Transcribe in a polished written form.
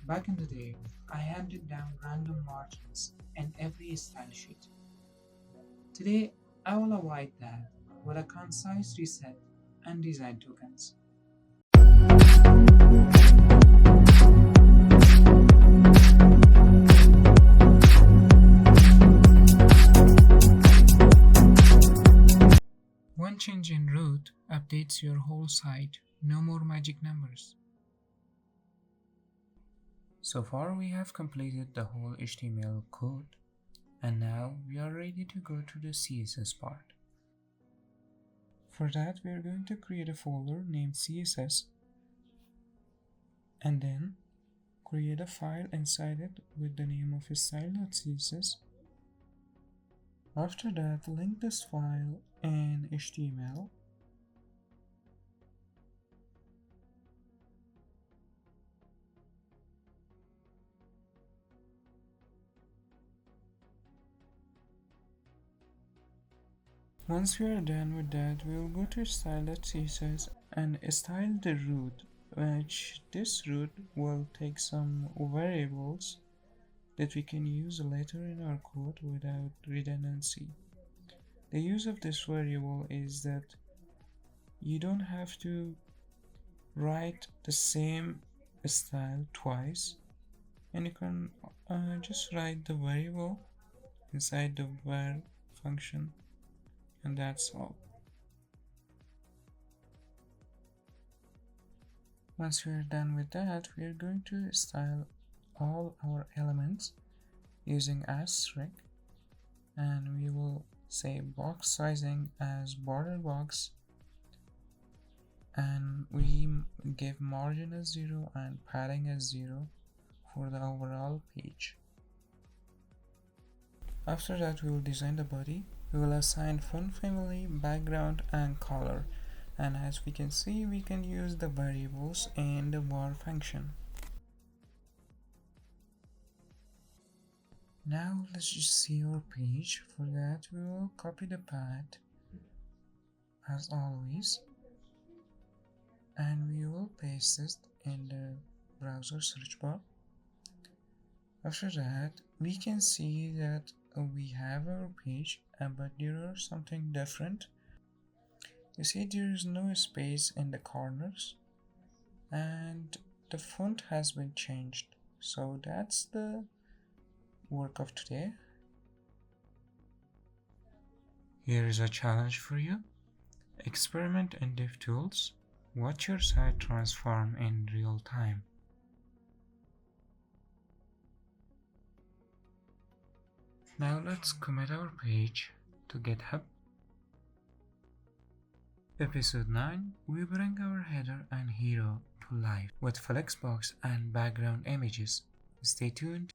Back in the day, I handed down random margins in every style sheet. Today, I will avoid that with a concise reset and design tokens. One change in root updates your whole site, no more magic numbers. So far we have completed the whole HTML code, and now we are ready to go to the CSS part. For that we are going to create a folder named CSS and then create a file inside it with the name of style.css. After that, link this file in HTML. Once we are done with that, we will go to style.css and style the root, which this root will take some variables that we can use later in our code without redundancy. The use of this variable is that you don't have to write the same style twice, and you can just write the variable inside the var function, and that's all. Once we are done with that, we are going to style all our elements using asterisk, and we will say box sizing as border box, and we give margin as 0 and padding as 0 for the overall page. After that, we will design the body. We will assign font family, background and color, and as we can see, we can use the variables in the var function. Now let's just see our page. For that, we will copy the path as always, and we will paste it in the browser search bar. After that, we can see that we have our page, but there are something different. You see there is no space in the corners, and the font has been changed. So that's the work of today. Here is a challenge for you. Experiment in DevTools. Watch your site transform in real time. Now let's commit our page to GitHub. Episode 9, we bring our header and hero to life with Flexbox and background images. Stay tuned.